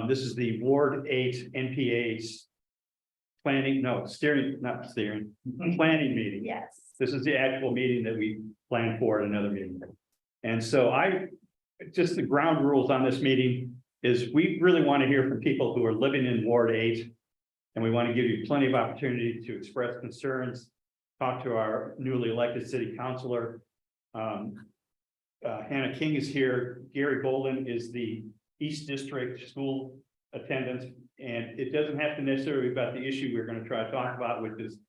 This is the Ward 8 NPA's planning meeting. Yes. This is the actual meeting that we planned for at another meeting. And so just the ground rules on this meeting is we really want to hear from people who are living in Ward 8. And we want to give you plenty of opportunity to express concerns, talk to our newly elected city councilor. Hannah King is here. Gary Golden is the East District school attendant. And it doesn't have to necessarily be about the issue we're going to try to talk about, which is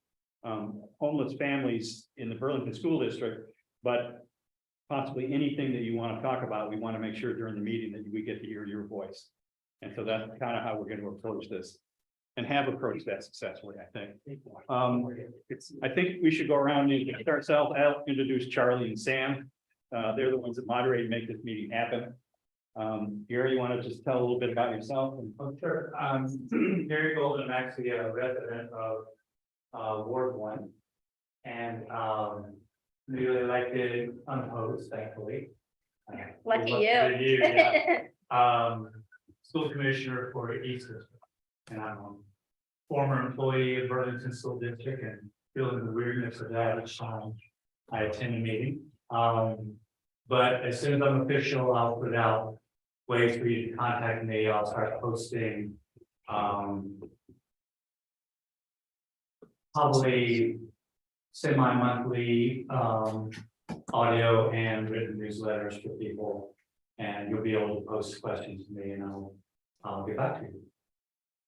homeless families in the Burlington School District, but possibly anything that you want to talk about. We want to make sure during the meeting that we get to hear your voice. And so that's kind of how we're going to approach this and have approached that successfully, I think. I think we should go around and introduce ourselves. I'll introduce Charlie and Sam. They're the ones that moderate and make this meeting happen. Gary, you want to just tell a little bit about yourself? Oh, sure. Gary Golden, I'm actually a resident of Ward 1 and newly elected unopposed, thankfully. Lucky Good you. for yeah. School commissioner for East District. And I'm a former employee of Burlington School District and feeling the weirdness of that each time I attend a meeting. But as soon as I'm official, I'll put out ways for you to contact me. I'll start posting probably semi-monthly audio and written newsletters for people, and you'll be able to post questions to me, and I'll get back to you.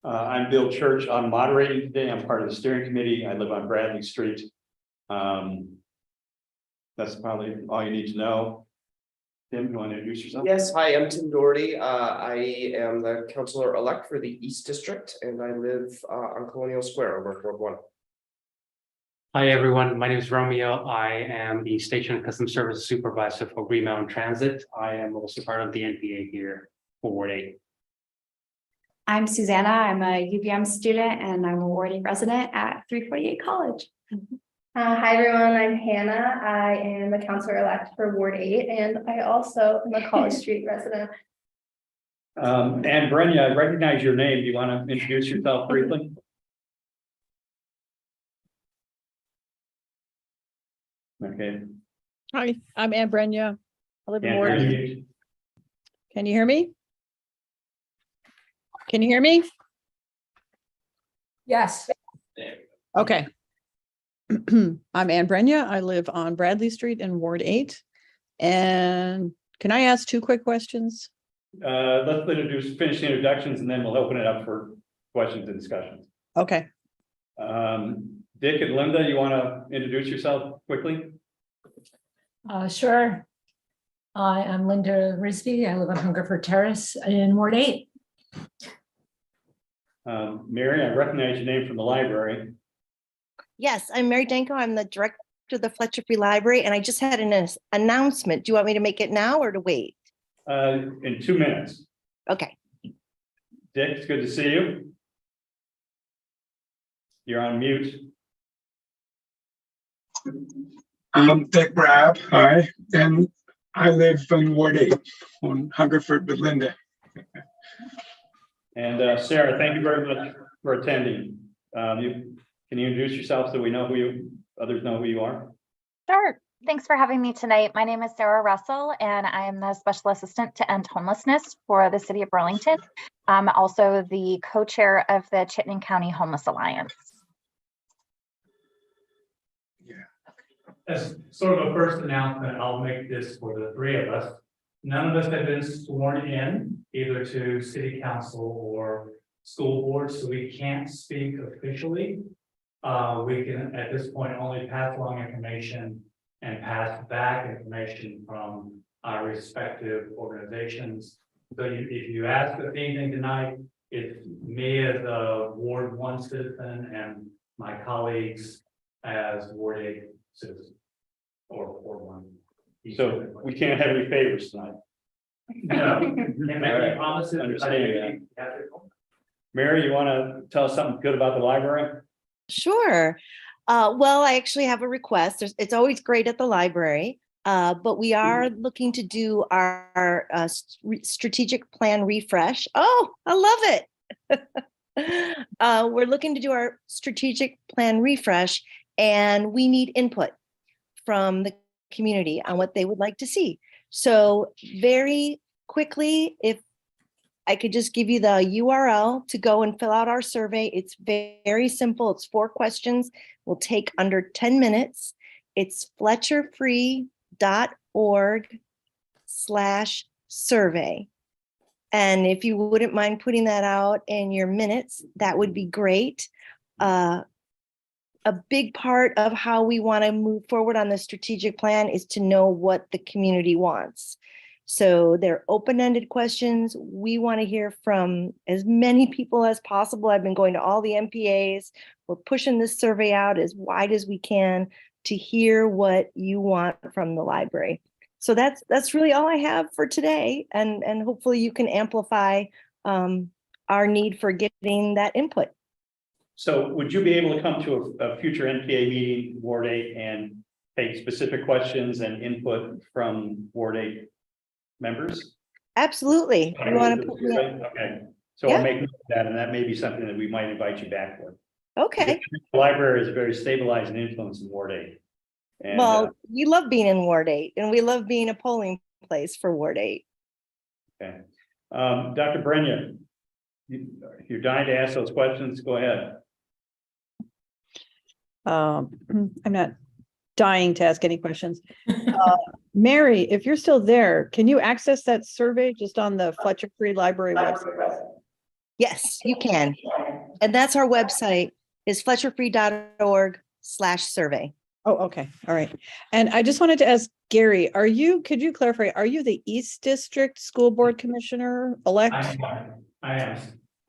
I'm Bill Church. I'm moderating today. I'm part of the steering committee. I live on Bradley Street. That's probably all you need to know. Tim, you want to introduce yourself? Yes, hi, I'm Tim Doherty. I am the councilor-elect for the East District, and I live on Colonial Square over Ward 1. Hi, everyone. My name is Romeo. I am the Station and Customer Service Supervisor for Green Mountain Transit. I am also part of the NPA here for Ward 8. I'm Susanna. I'm a UVM student and I'm a Ward 8 resident at 348 College. Hi everyone, I'm Hannah. I am the counselor-elect for Ward 8 and I also am a College Street resident. And Brenya, I recognize your name. Do you want to introduce yourself briefly? Okay. Hi, I'm Ann Brenya. I live in And Ward. Brenya, Can you hear me? Can you hear me? Yes. Okay. I'm Ann Brenya. I live on Bradley Street in Ward 8. And can I ask 2 quick questions? let's finish the introductions and then we'll open it up for questions and discussions. Okay. Dick and Linda, you want to introduce yourself quickly? Sure. I'm Linda Risby. I live on Hungerford Terrace in Ward 8. Mary, I recognize your name from the library. Yes, I'm Mary Danko. I'm the director of the Fletcher Free Library, and I just had an announcement. Do you want me to make it now or to wait? In 2 minutes. Okay. Dick, it's good to see you. You're on mute. I'm Dick Rabb. Hi, and I live in Ward 8 on Hungerford with Linda. And Sarah, thank you very much for attending. Can you introduce yourself so we know others know who you are? Sure. Thanks for having me tonight. My name is Sarah Russell, and I am the Special Assistant to End Homelessness for the City of Burlington. I'm also the co-chair of the Chittenden County Homeless Alliance. As sort of a first announcement, I'll make this for the 3 of us. None of us have been sworn in either to city council or school board, so we can't speak officially. We can at this point only pass along information and pass back information from our respective organizations. So if you ask us anything tonight, it's me as a Ward 1 citizen and my colleagues as Ward 8 citizens or Ward 1. So we can't have any favors tonight. No, can't make any promises. Understand that. Mary, you want to tell us something good about the library? Sure. Well, I actually have a request. It's always great at the library. But we are looking to do our strategic plan refresh. Oh, I love it. We're looking to do our strategic plan refresh, and we need input from the community on what they would like to see. So very quickly, if I could just give you the URL to go and fill out our survey. It's very simple. It's 4 questions. Will take under 10 minutes. It's fletcherfree.org/survey. And if you wouldn't mind putting that out in your minutes, that would be great. A big part of how we want to move forward on the strategic plan is to know what the community wants. So they're open-ended questions. We want to hear from as many people as possible. I've been going to all the NPAs. We're pushing this survey out as wide as we can to hear what you want from the library. So that's really all I have for today. And hopefully you can amplify our need for getting that input. So would you be able to come to a future NPA meeting, Ward 8, and take specific questions and input from Ward 8 members? Absolutely. You want to put me up? Okay, so Yeah. I'll make note of that, and that may be something that we might invite you back for. Okay. The library is a very stabilizing influence in Ward 8. And, Well, we love being in Ward 8, and we love being a polling place for Ward 8. okay. Dr. Brenya, you're dying to ask those questions. Go ahead. I'm not dying to ask any questions. Mary, if you're still there, can you access that survey just on the Fletcher Free Library website? Yes, you can. And that's our website is fletcherfree.org/survey. Oh, okay. All right. And I just wanted to ask Gary, could you clarify, are you the East District School Board Commissioner elect? I am.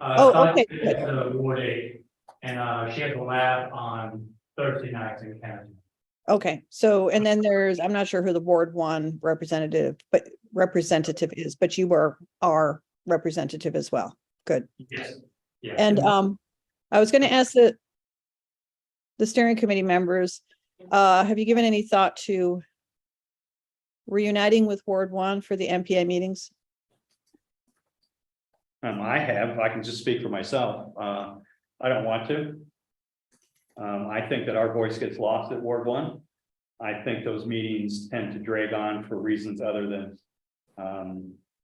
Oh, okay, good. It's Ward 8, and she has a lab on Thursday nights in Canada. Okay, so, and then I'm not sure who the Ward 1 representative is, but you were our representative as well. Good. Yes. Yeah. And I was going to ask the steering committee members, have you given any thought to reuniting with Ward 1 for the NPA meetings? I have. I can just speak for myself. I don't want to. I think that our voice gets lost at Ward 1. I think those meetings tend to drag on for reasons other than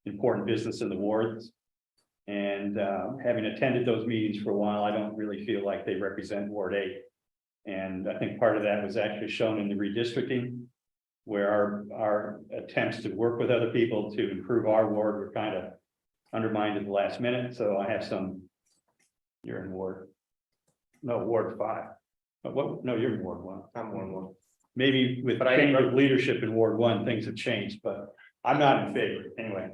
important business in the wards. And having attended those meetings for a while, I don't really feel like they represent Ward 8. And I think part of that was actually shown in the redistricting, where our attempts to work with other people to improve our ward were kind of undermined at the last minute. So I have you're in Ward 5. But what? No, you're in Ward 1. I'm Ward 1. Maybe with change of leadership in Ward 1, things have changed, but I'm not in favor anyway.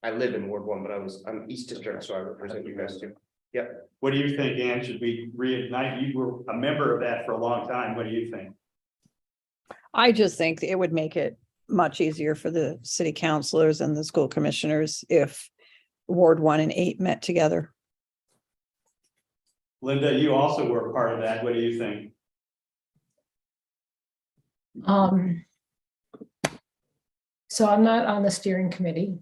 I live in Ward 1, but I'm East District, so I represent you guys too. Yep. What do you think, Ann? Should we reignite? You were a member of that for a long time. What do you think? I just think it would make it much easier for the city councilors and the school commissioners if Ward 1 and 8 met together. Linda, you also were a part of that. What do you think? So I'm not on the steering committee.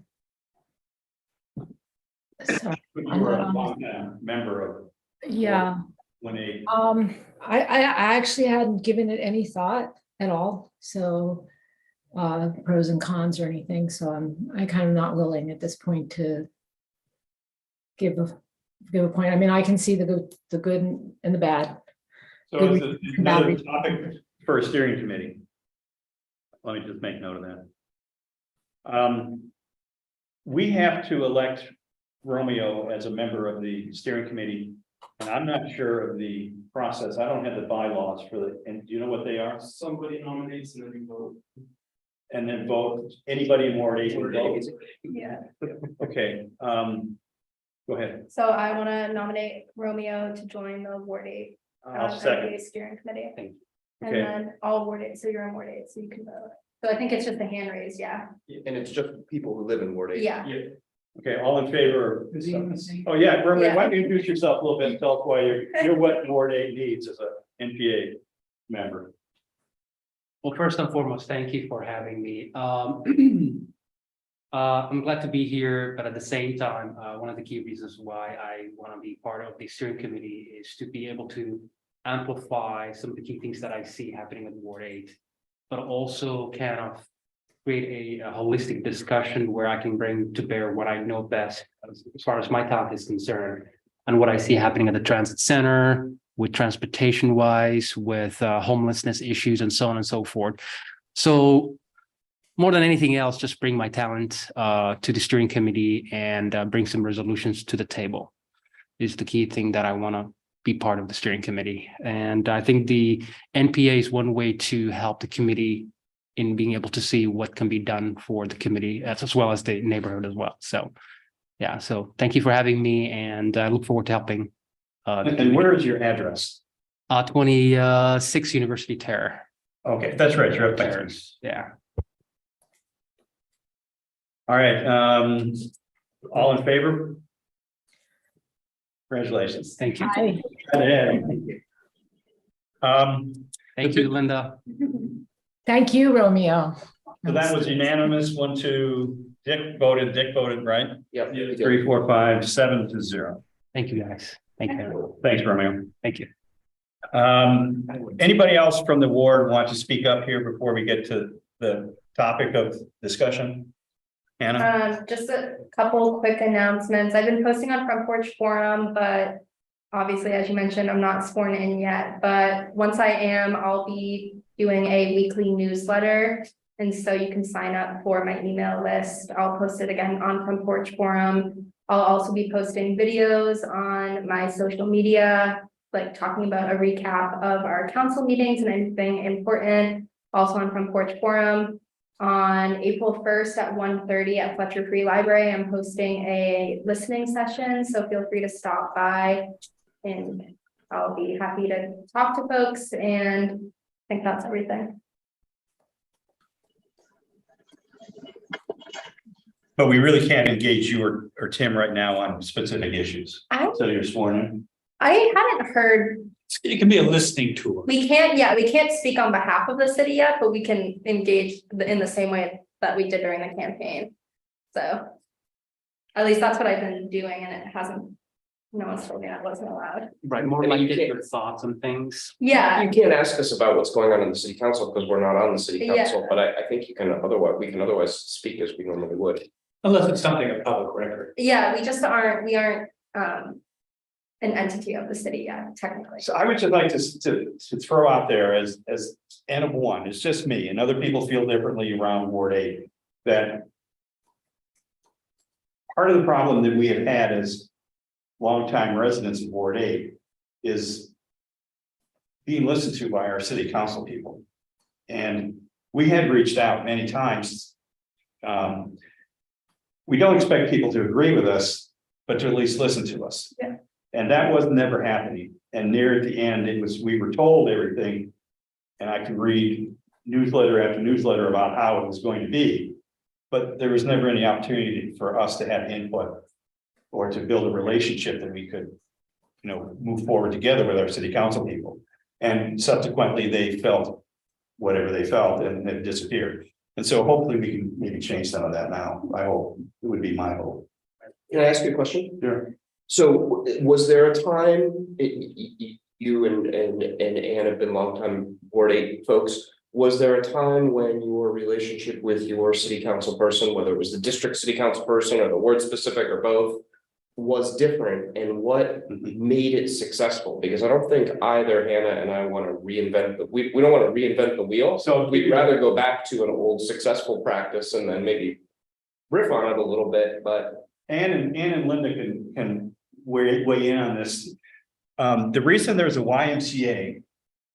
So You I'm were not a on the- long member of yeah. when 8. I actually hadn't given it any thought at all. So pros and cons or anything. So I kind of not willing at this point to give a point. I mean, I can see the good and the bad. So it's another topic for a steering committee. Let me just make note of that. We have to elect Romeo as a member of the steering committee, and I'm not sure of the process. I don't have the bylaws for and do you know what they are? Somebody nominates and then you vote. And then vote, anybody in Ward 8 can vote? Yeah. Okay, go ahead. So I want to nominate Romeo to join the Ward 8 I'll second. NPA steering committee. Thank you. And Okay. then all Ward 8, so you're in Ward 8, so you can vote. So I think it's just a hand raise, yeah. And it's just people who live in Ward 8. Yeah. Okay, all in favor? Is he in the same? Oh, yeah, Romeo, Yeah. why don't you introduce yourself a little bit and tell us why you're what Ward 8 needs as a NPA member? Well, first and foremost, thank you for having me. I'm glad to be here, but at the same time, one of the key reasons why I want to be part of the steering committee is to be able to amplify some of the key things that I see happening at Ward 8, but also kind of create a holistic discussion where I can bring to bear what I know best as far as my talent is concerned, and what I see happening at the transit center, with transportation wise, with homelessness issues and so on and so forth. So more than anything else, just bring my talent to the steering committee and bring some resolutions to the table is the key thing that I want to be part of the steering committee. And I think the NPA is one way to help the committee in being able to see what can be done for the committee as well as the neighborhood as well. So yeah, so thank you for having me, and I look forward to helping. And where is your address? 26 University Terrace. Okay, that's right. You're up there. Terrace. Yeah. All right, all in favor? Congratulations. Thank you. Hi. Thank you, Linda. Thank you, Romeo. So that was unanimous, 1-2, Dick voted, right? Yep. 3, 4, 5, 7-0. Thank you, guys. Thank you. Thanks, Romeo. Thank you. Anybody else from the ward want to speak up here before we get to the topic of discussion? Anna? Just a couple quick announcements. I've been posting on Front Porch Forum, but obviously, as you mentioned, I'm not sworn in yet. But once I am, I'll be doing a weekly newsletter. And so you can sign up for my email list. I'll post it again on Front Porch Forum. I'll also be posting videos on my social media, like talking about a recap of our council meetings and anything important. Also on Front Porch Forum. On April 1st at 1:30 at Fletcher Free Library, I'm hosting a listening session, so feel free to stop by and I'll be happy to talk to folks, and I think that's everything. But we really can't engage you or Tim right now on specific issues. So you're sworn in? I hadn't heard. It can be a listening tour. We can't speak on behalf of the city yet, but we can engage in the same way that we did during the campaign. So at least that's what I've been doing, and it hasn't, no one's told me that wasn't allowed. Right, more And like you get can't- your thoughts on things. Yeah, You can't ask us about what's going on in the city council because we're not on the city Yeah. council, but I think we can otherwise speak as we normally would. Unless it's something of public record. yeah, we aren't an entity of the city yet, technically. So I would just like to throw out there as N of 1, it's just me, and other people feel differently around Ward 8, that part of the problem that we have had as longtime residents of Ward 8 is being listened to by our city council people. And we had reached out many times. We don't expect people to agree with us, but to at least listen to us. Yeah. And that was never happening. And near at the end, we were told everything. And I can read newsletter after newsletter about how it was going to be. But there was never any opportunity for us to have input or to build a relationship that we could, move forward together with our city council people. And subsequently, they felt whatever they felt and it disappeared. And so hopefully we can maybe change some of that now. I hope it would be my hope. Can I ask you a question? Sure. So was there a time, you and Ann have been longtime Ward 8 folks, was there a time when your relationship with your city council person, whether it was the district city council person or the ward specific or both, was different, and what made it successful? Because I don't think either Hannah and I want to reinvent we don't want to reinvent the wheel. So we'd rather go back to an old successful practice and then maybe riff on it a little bit, but Ann and Linda can weigh in on this. The reason there's a YMCA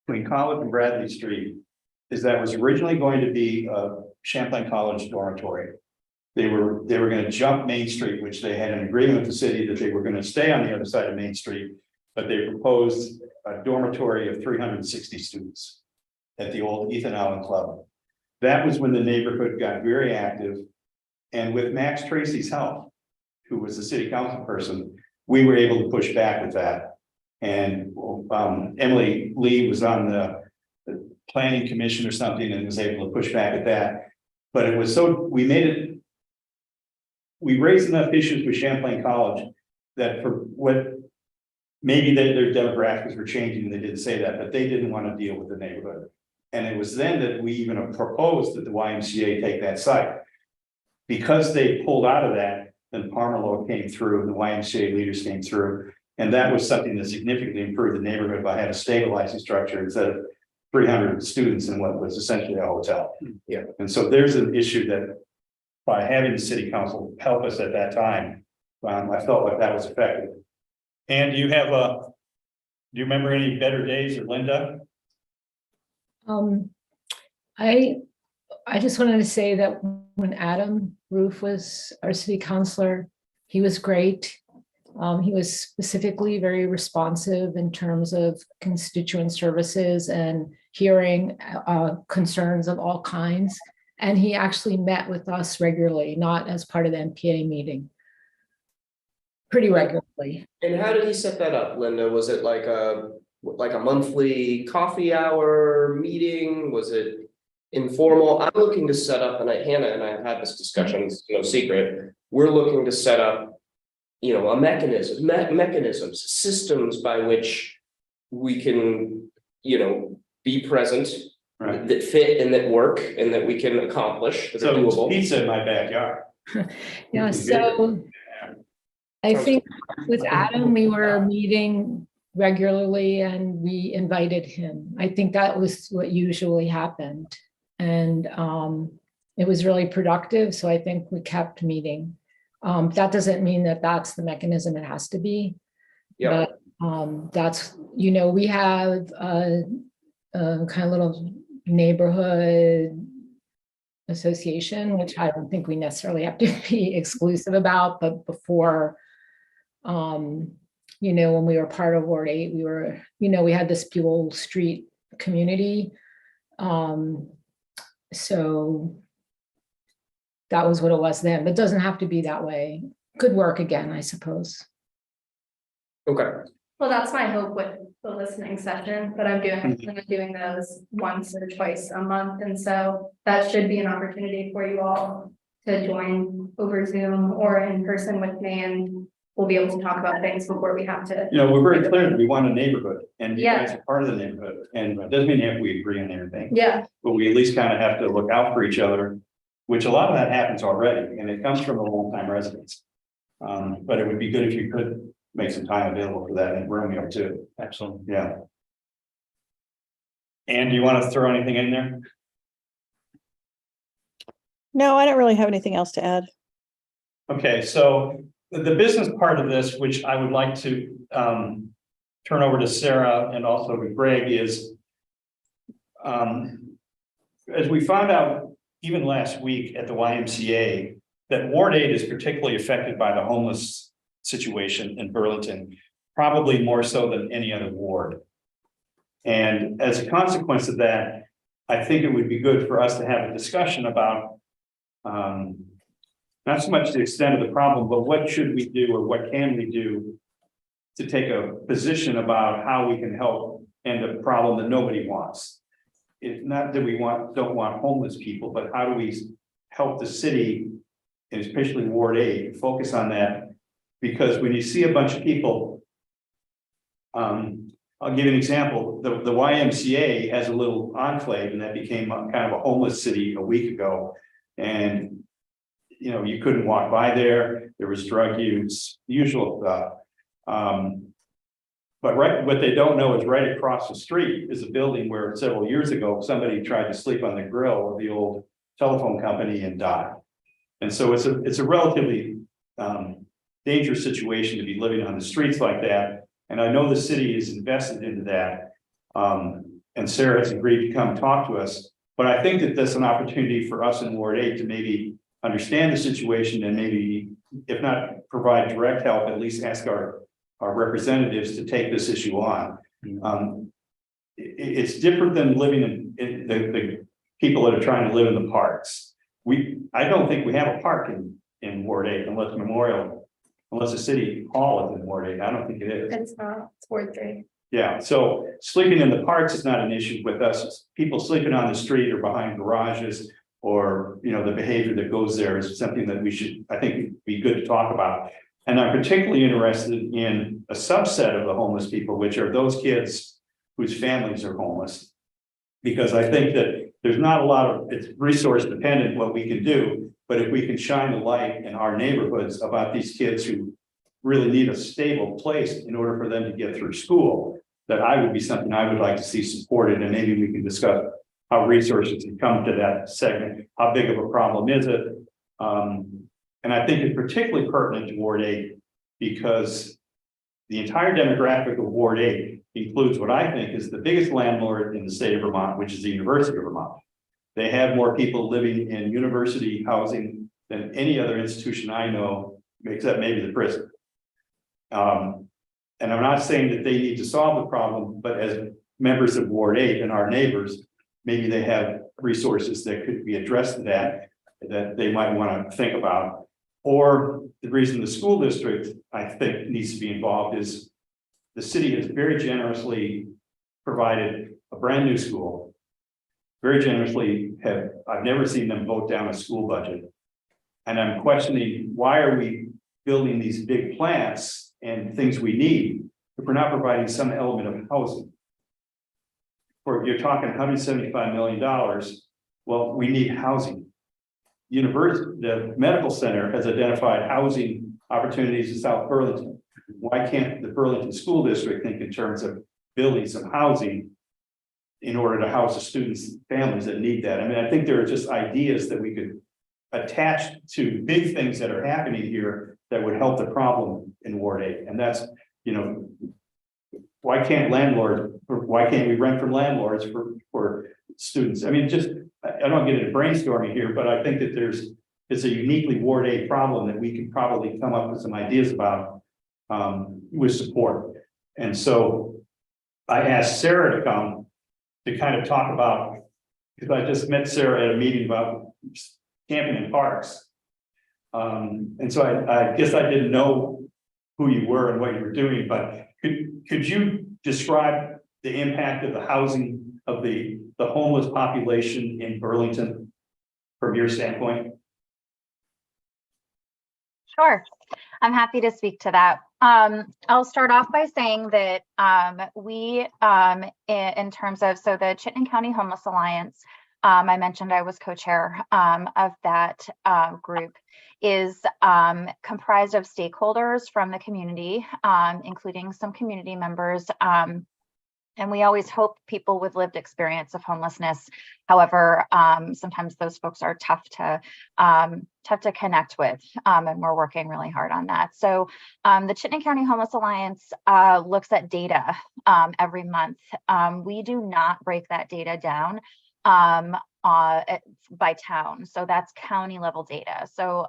between College and Bradley Street is that it was originally going to be a Champlain College dormitory. They were going to jump Main Street, which they had an agreement with the city that they were going to stay on the other side of Main Street, but they proposed a dormitory of 360 students at the old Ethan Allen Club. That was when the neighborhood got very active, and with Max Tracy's help, who was the city council person, we were able to push back with that. And Emily Lee was on planning commission or something and was able to push back at that. But it was so, we raised enough issues with Champlain College that for what, maybe their demographics were changing and they didn't say that, but they didn't want to deal with the neighborhood. And it was then that we even proposed that the YMCA take that site. Because they pulled out of that, then Parmelo came through, the YMCA leaders came through. And that was something that significantly improved the neighborhood by having a stabilizing structure instead of 300 students in what was essentially a hotel. Yeah. And so there's an issue that by having the city council help us at that time, I felt like that was effective. And do you remember any better days, or Linda? I just wanted to say that when Adam Roof was our city councilor, he was great. He was specifically very responsive in terms of constituent services and hearing concerns of all kinds. And he actually met with us regularly, not as part of the NPA meeting. Pretty regularly. And how did he set that up, Linda? Was it like a monthly coffee hour meeting? Was it informal? I'm looking to set up, and Hannah and I have had this discussion, it's no secret. We're looking to set up, a mechanisms, systems by which we can, be present, Right. that fit and that work and that we can accomplish, that are So doable. pizza in my backyard. Yeah, so I think with Adam, we were meeting regularly and we invited him. I think that was what usually happened. And it was really productive. So I think we kept meeting. That doesn't mean that that's the mechanism it has to be. Yeah. But that's, we have a kind of little neighborhood association, which I don't think we necessarily have to be exclusive about, but before, when we were part of Ward 8, we were, we had this Buell Street community. So that was what it was then, but it doesn't have to be that way. Could work again, I suppose. Okay. Well, that's my hope with the listening session that I'm doing. I'm doing those once or twice a month. And so that should be an opportunity for you all to join over Zoom or in person with me, and we'll be able to talk about things before we have to. We're very clear that we want a neighborhood, and you Yeah. guys are part of the neighborhood, and it doesn't mean we agree on everything. Yeah, But we at least kind of have to look out for each other, which a lot of that happens already, and it comes from the longtime residents. But it would be good if you could make some time available for that in Romeo too. Absolutely. Yeah. And do you want to throw anything in there? No, I don't really have anything else to add. Okay, so the business part of this, which I would like to turn over to Sarah and also to Greg, is as we found out even last week at the YMCA, that Ward 8 is particularly affected by the homeless situation in Burlington, probably more so than any other ward. And as a consequence of that, I think it would be good for us to have a discussion about not so much the extent of the problem, but what should we do or what can we do to take a position about how we can help end a problem that nobody wants. It's not that we don't want homeless people, but how do we help the city, and especially Ward 8, focus on that? Because when you see a bunch of people, I'll give you an example. The YMCA has a little enclave, and that became kind of a homeless city a week ago. And you couldn't walk by there. There was drug use, usual stuff. But what they don't know is right across the street is a building where several years ago somebody tried to sleep on the grill of the old telephone company and died. And so it's a relatively dangerous situation to be living on the streets like that. And I know the city is invested into that. And Sarah has agreed to come talk to us. But I think that that's an opportunity for us in Ward 8 to maybe understand the situation and maybe, if not provide direct help, at least ask our representatives to take this issue on. It's different than living in the people that are trying to live in the parks. I don't think we have a park in Ward 8 unless the city hall is in Ward 8. I don't think it is. it's not, it's Ward 3. Yeah, so sleeping in the parks is not an issue with us. People sleeping on the street or behind garages, or, you know, the behavior that goes there is something that we should, I think, be good to talk about. And I'm particularly interested in a subset of the homeless people, which are those kids whose families are homeless. Because I think that there's not a lot of, it's resource dependent what we can do, but if we can shine a light in our neighborhoods about these kids who really need a stable place in order for them to get through school, that I would be something I would like to see supported, and maybe we can discuss how resources can come to that segment. How big of a problem is it? And I think it's particularly pertinent to Ward 8 because the entire demographic of Ward 8 includes what I think is the biggest landlord in the state of Vermont, which is the University of Vermont. They have more people living in university housing than any other institution I know, except maybe the prison. And I'm not saying that they need to solve the problem, but as members of Ward 8 and our neighbors, maybe they have resources that could be addressed to that they might want to think about. Or the reason the school district, I think, needs to be involved is the city has very generously provided a brand new school. Very generously I've never seen them vote down a school budget. And I'm questioning, why are we building these big plants and things we need if we're not providing some element of housing? You're talking $175 million. Well, we need housing. The medical center has identified housing opportunities in South Burlington. Why can't the Burlington School District think in terms of building some housing in order to house the students, families that need that? I mean, I think there are just ideas that we could attach to big things that are happening here that would help the problem in Ward 8. And that's, you know, why can't we rent from landlords for students? I mean, just, I don't get into brainstorming here, but I think that it's a uniquely Ward 8 problem that we could probably come up with some ideas about with support. And so I asked Sarah to come to kind of talk about, because I just met Sarah at a meeting about camping in parks. And so I guess I didn't know who you were and what you were doing, but could you describe the impact of the housing of the homeless population in Burlington from your standpoint? Sure, I'm happy to speak to that. I'll start off by saying that we, in terms of, so the Chittenden County Homeless Alliance, I mentioned I was co-chair of that group, is comprised of stakeholders from the community, including some community members. And we always hope people with lived experience of homelessness. However, sometimes those folks are tough to connect with, and we're working really hard on that. So the Chittenden County Homeless Alliance looks at data every month. We do not break that data down by town. So that's county level data. So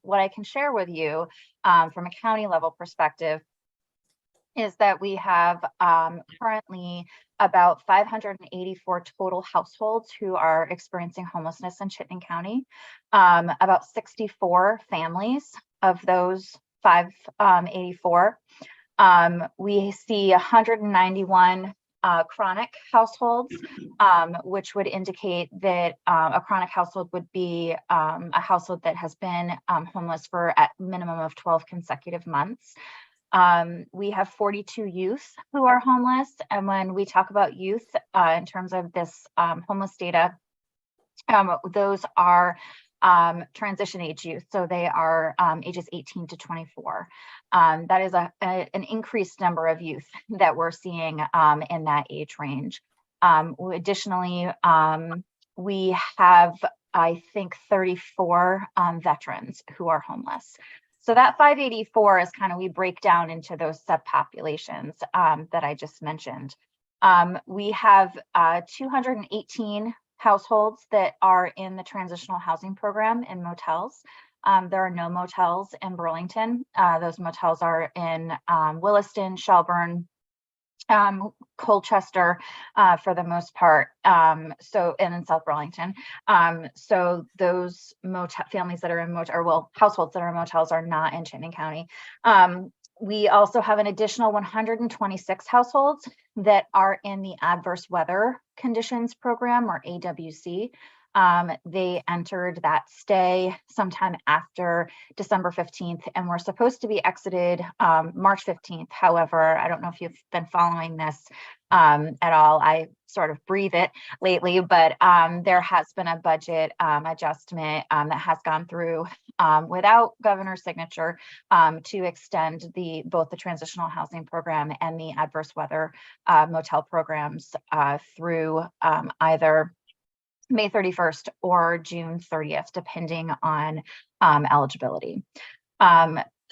what I can share with you from a county level perspective is that we have currently about 584 total households who are experiencing homelessness in Chittenden County. About 64 families of those 584. We see 191 chronic households, which would indicate that a chronic household would be a household that has been homeless for at minimum of 12 consecutive months. We have 42 youth who are homeless. And when we talk about youth in terms of this homeless data, those are transition age youth. So they are ages 18 to 24. That is an increased number of youth that we're seeing in that age range. Additionally, we have, I think, 34 veterans who are homeless. So that 584 is kind of, we break down into those subpopulations that I just mentioned. We have 218 households that are in the transitional housing program in motels. There are no motels in Burlington. Those motels are in Williston, Shelburne, Colchester for the most part, and in South Burlington. So those families that are in households that are in motels are not in Chittenden County. We also have an additional 126 households that are in the Adverse Weather Conditions Program, or AWC. They entered that stay sometime after December 15th and were supposed to be exited March 15th. However, I don't know if you've been following this at all. I sort of breathe it lately, but there has been a budget adjustment that has gone through without governor's signature to extend both the transitional housing program and the adverse weather motel programs through either May 31st or June 30th, depending on eligibility.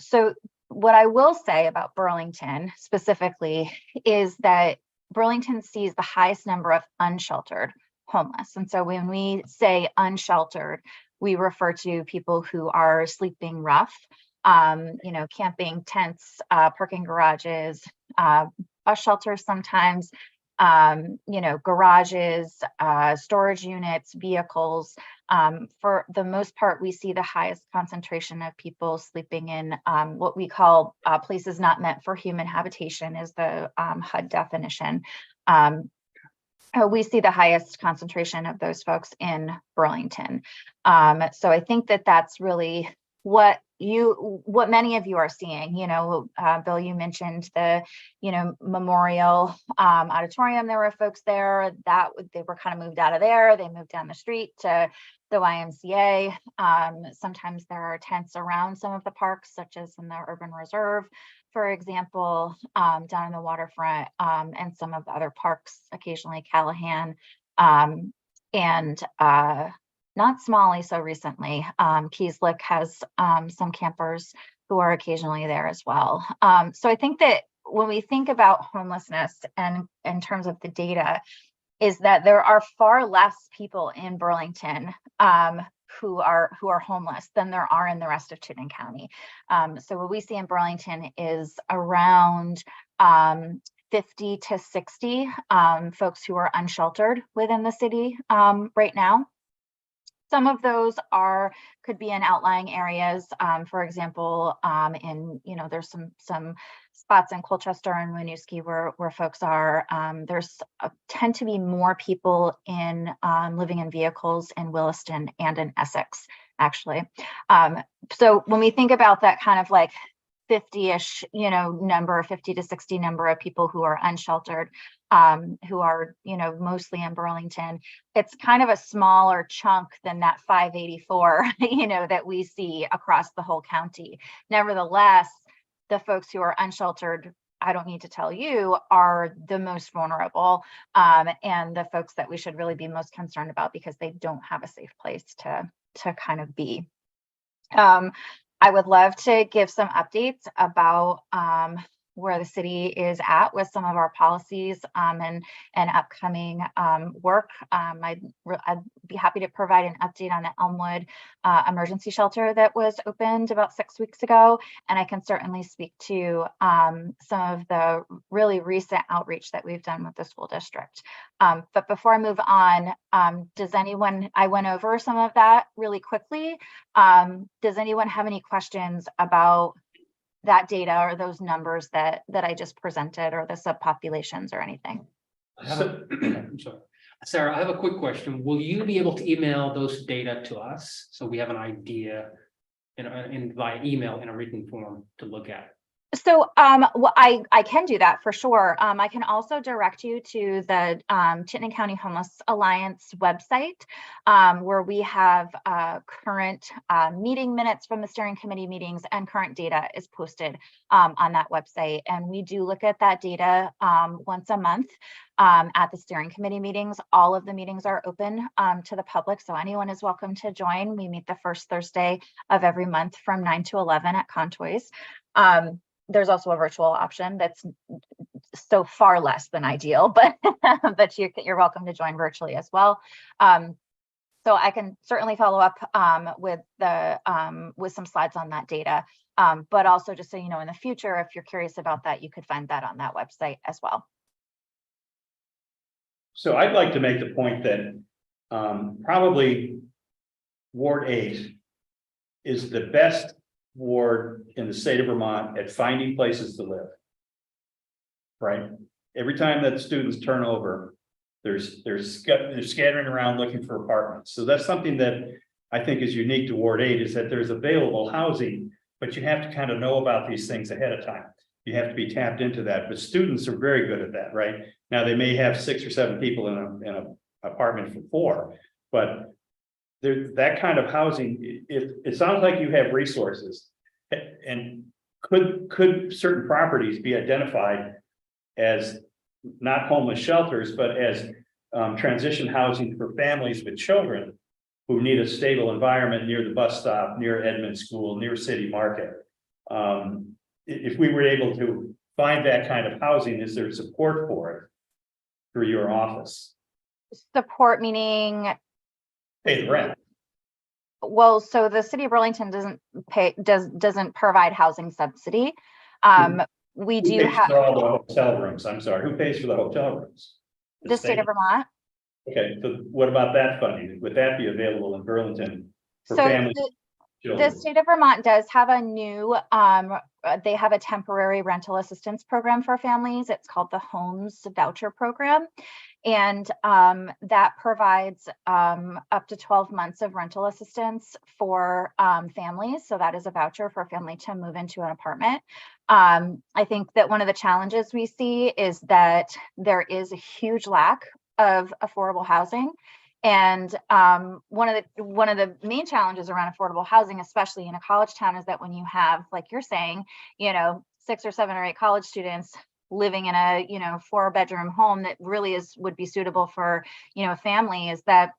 So what I will say about Burlington specifically is that Burlington sees the highest number of unsheltered homeless. And so when we say unsheltered, we refer to people who are sleeping rough, camping tents, parking garages, bus shelters sometimes, garages, storage units, vehicles. For the most part, we see the highest concentration of people sleeping in what we call places not meant for human habitation, is the HUD definition. We see the highest concentration of those folks in Burlington. So I think that that's really what many of you are seeing. Bill, you mentioned the Memorial Auditorium. There were folks there that they were kind of moved out of there. They moved down the street to the YMCA. Sometimes there are tents around some of the parks, such as in the Urban Reserve, for example, down in the waterfront, and some of the other parks, occasionally Callahan, and not Smalley so recently. Keys Lick has some campers who are occasionally there as well. So I think that when we think about homelessness and in terms of the data, is that there are far less people in Burlington who are homeless than there are in the rest of Chittenden County. So what we see in Burlington is around 50 to 60 folks who are unsheltered within the city right now. Some of those could be in outlying areas. For example, there's some spots in Colchester and Winooski where folks are. There's tend to be more people living in vehicles in Williston and in Essex, actually. So when we think about that kind of like 50-ish, 50 to 60 number of people who are unsheltered, who are, mostly in Burlington, it's kind of a smaller chunk than that 584, that we see across the whole county. Nevertheless, the folks who are unsheltered, I don't need to tell you, are the most vulnerable, and the folks that we should really be most concerned about because they don't have a safe place to kind of be. I would love to give some updates about where the city is at with some of our policies and upcoming work. I'd be happy to provide an update on the Elmwood emergency shelter that was opened about 6 weeks ago. And I can certainly speak to some of the really recent outreach that we've done with the school district. But before I move on, I went over some of that really quickly. Does anyone have any questions about that data or those numbers that I just presented, or the subpopulations or anything? I'm sorry. Sarah, I have a quick question. Will you be able to email those data to us so we have an idea by email in a written form to look at? So I can do that for sure. I can also direct you to the Chittenden County Homeless Alliance website, where we have current meeting minutes from the steering committee meetings, and current data is posted on that website. And we do look at that data once a month at the steering committee meetings. All of the meetings are open to the public, so anyone is welcome to join. We meet the first Thursday of every month from 9 to 11 at Contoy's. There's also a virtual option that's so far less than ideal, but but you're welcome to join virtually as well. So I can certainly follow up with some slides on that data, but also just so you know, in the future, if you're curious about that, you could find that on that website as well. So I'd like to make the point that probably Ward 8 is the best ward in the state of Vermont at finding places to live. Right? Every time that students turn over, they're scattering around looking for apartments. So that's something that I think is unique to Ward 8 is that there's available housing, but you have to kind of know about these things ahead of time. You have to be tapped into that, but students are very good at that, right? Now, they may have 6 or 7 people in an apartment for 4, but that kind of housing, it sounds like you have resources. And could certain properties be identified as not homeless shelters, but as transition housing for families with children who need a stable environment near the bus stop, near Edmond School, near City Market? If we were able to find that kind of housing, is there support for it through your office? Support meaning, Pay the rent. well, so the city of Burlington doesn't provide housing subsidy. We Who do pays have for all the hotel rooms? I'm sorry, who pays for the hotel rooms? the state of Vermont. Okay, so what about that funding? Would that be available in Burlington for So families? the Children? state of Vermont does have a new, they have a temporary rental assistance program for families. It's called the Homes Voucher Program. And that provides up to 12 months of rental assistance for families. So that is a voucher for a family to move into an apartment. I think that one of the challenges we see is that there is a huge lack of affordable housing. And one of the main challenges around affordable housing, especially in a college town, is that when you have, like you're saying, 6 or 7 or 8 college students living in a 4-bedroom home that really would be suitable for a family, is that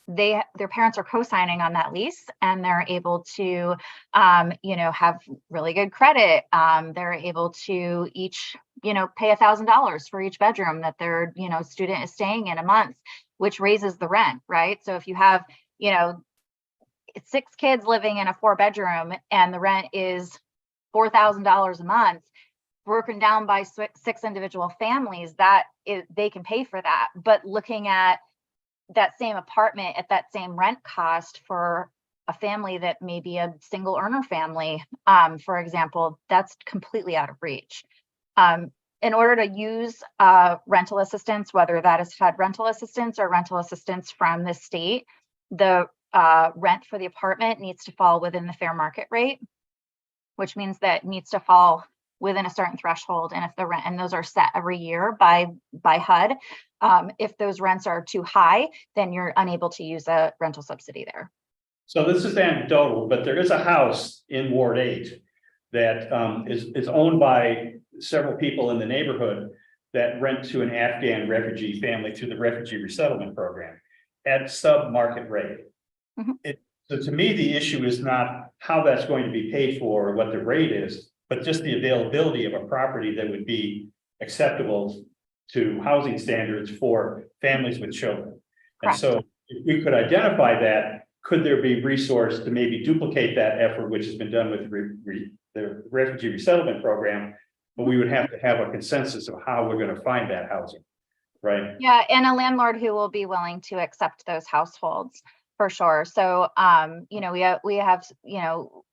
their parents are co-signing on that lease, and they're able to have really good credit. They're able to each pay $1,000 for each bedroom that their student is staying in a month, which raises the rent, right? So if you have 6 kids living in a 4-bedroom and the rent is $4,000 a month, broken down by 6 individual families, they can pay for that. But looking at that same apartment at that same rent cost for a family that may be a single earner family, for example, that's completely out of reach. In order to use rental assistance, whether that is HUD rental assistance or rental assistance from the state, the rent for the apartment needs to fall within the fair market rate, which means that it needs to fall within a certain threshold. And if the rent, and those are set every year by HUD, if those rents are too high, then you're unable to use a rental subsidy there. So this is anecdotal, but there is a house in Ward 8 that is owned by several people in the neighborhood that rent to an Afghan refugee family through the refugee resettlement program at sub-market rate. So to me, the issue is not how that's going to be paid for or what the rate is, but just the availability of a property that would be acceptable to housing standards for families with children. And so if we could identify that, could there be resource to maybe duplicate that effort, which has been done with the refugee resettlement program, but we would have to have a consensus of how we're going to find that housing, right? Yeah, and a landlord who will be willing to accept those households for sure. So, we have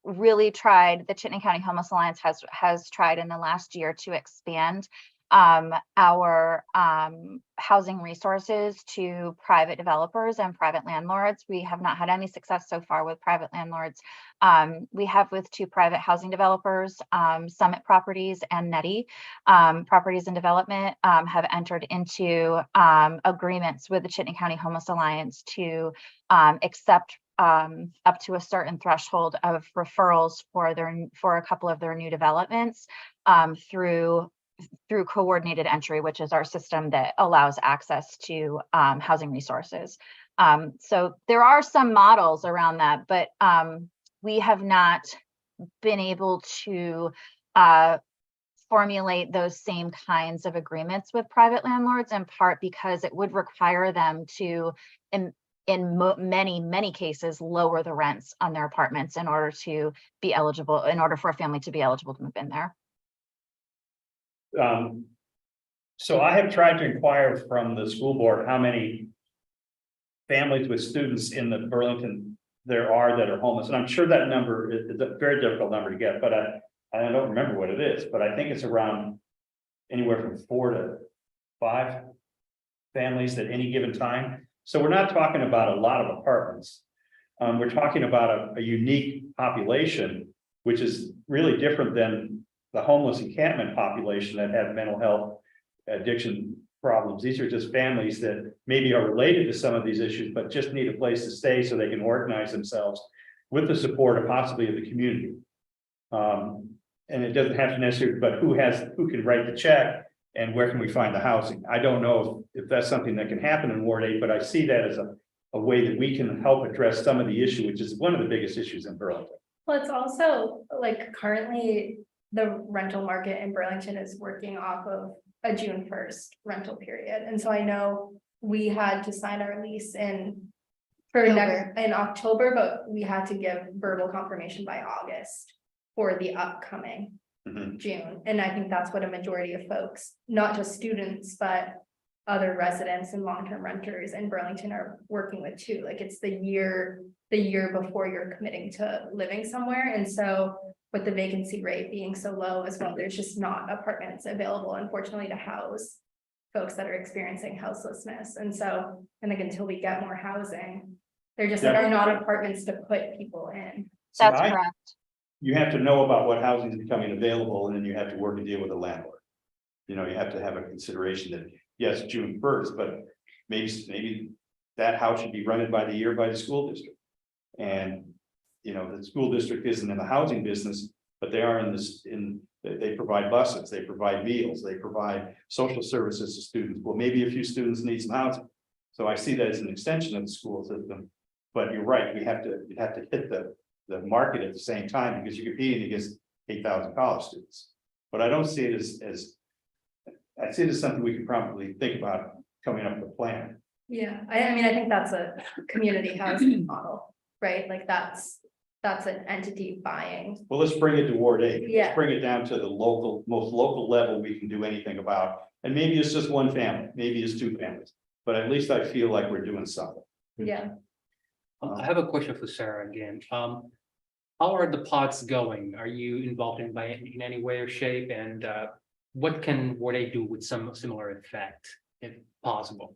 really tried. The Chittenden County Homeless Alliance has tried in the last year to expand our housing resources to private developers and private landlords. We have not had any success so far with private landlords. We have with 2 private housing developers, Summit Properties and Netty Properties and Development, have entered into agreements with the Chittenden County Homeless Alliance to accept up to a certain threshold of referrals for a couple of their new developments through coordinated entry, which is our system that allows access to housing resources. So there are some models around that, but we have not been able to formulate those same kinds of agreements with private landlords, in part because it would require them to, in many cases, lower the rents on their apartments in order to be eligible, in order for a family to be eligible to move in there. So I have tried to inquire from the school board how many families with students in the Burlington there are that are homeless, and I'm sure that number is a very difficult number to get, but I don't remember what it is, but I think it's around anywhere from 4 to 5 families at any given time. So we're not talking about a lot of apartments. We're talking about a unique population, which is really different than the homeless encampment population that have mental health, addiction problems. These are just families that maybe are related to some of these issues, but just need a place to stay so they can organize themselves with the support of possibly of the community. And it doesn't have to necessarily, but who can write the check and where can we find the housing? I don't know if that's something that can happen in Ward 8, but I see that as a way that we can help address some of the issue, which is one of the biggest issues in Burlington. Well, it's also like currently the rental market in Burlington is working off of a June 1st rental period. And so I know we had to sign our lease in October, but we had to give verbal confirmation by August for the upcoming June. And I think that's what a majority of folks, not just students, but other residents and long-term renters in Burlington are working with too. Like it's the year before you're committing to living somewhere. And so with the vacancy rate being so low as well, there's just not apartments available, unfortunately, to house folks that are experiencing houselessness. And so, I think until we get more housing, there just are not apartments to put people in. That's correct. You have to know about what housing is becoming available, and then you have to work and deal with the landlord. You know, you have to have a consideration that, yes, June 1st, but maybe that house should be rented by the school district. And, you know, the school district isn't in the housing business, but they are they provide buses, they provide meals, they provide social services to students. Well, maybe a few students need some housing. So I see that as an extension of the school system. But you're right, you have to hit the market at the same time, because you're competing against 8,000 college students. But I don't see it as I see it as something we could probably think about coming up with a plan. Yeah, I mean, I think that's a community housing model, right? Like that's an entity buying. Well, let's bring it to Ward 8. Yeah. Let's bring it down to the most local level we can do anything about. And maybe it's just one family, maybe it's 2 families, but at least I feel like we're doing something. Yeah. I have a question for Sarah again. How are the pods going? Are you involved in any way or shape? And what can Ward 8 do with some similar effect, if possible?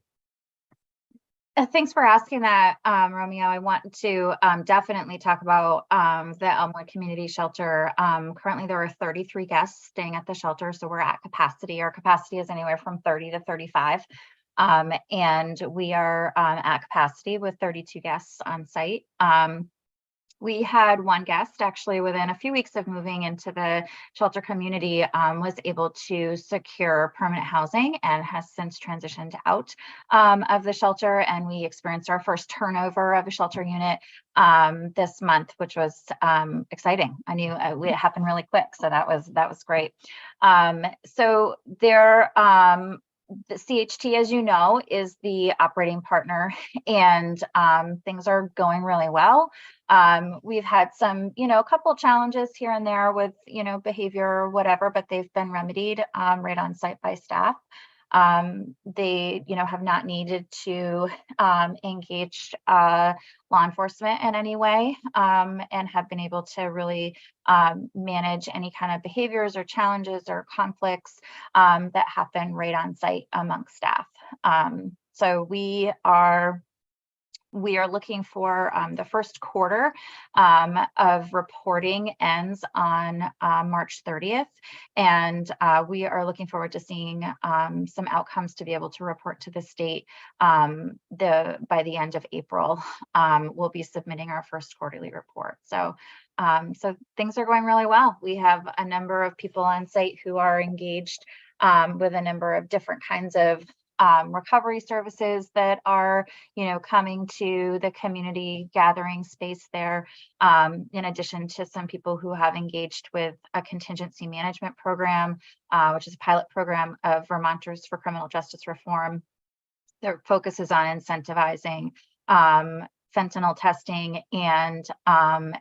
Thanks for asking that, Romeo. I want to definitely talk about the Elmwood Community Shelter. Currently, there are 33 guests staying at the shelter, so we're at capacity. Our capacity is anywhere from 30 to 35. And we are at capacity with 32 guests on site. We had one guest actually within a few weeks of moving into the shelter community was able to secure permanent housing and has since transitioned out of the shelter. And we experienced our first turnover of a shelter unit this month, which was exciting. I knew it happened really quick, so that was great. So there. The CHT, as you know, is the operating partner, and things are going really well. We've had some, a couple challenges here and there with, behavior or whatever, but they've been remedied right on site by staff. They, have not needed to engage law enforcement in any way, and have been able to really manage any kind of behaviors or challenges or conflicts that happen right on site amongst staff. So we are looking for the first quarter of reporting ends on March 30th. And we are looking forward to seeing some outcomes to be able to report to the state by the end of April. We'll be submitting our first quarterly report. So things are going really well. We have a number of people on site who are engaged with a number of different kinds of recovery services that are, coming to the community gathering space there, in addition to some people who have engaged with a contingency management program, which is a pilot program of Vermonters for Criminal Justice Reform. Their focus is on incentivizing fentanyl testing and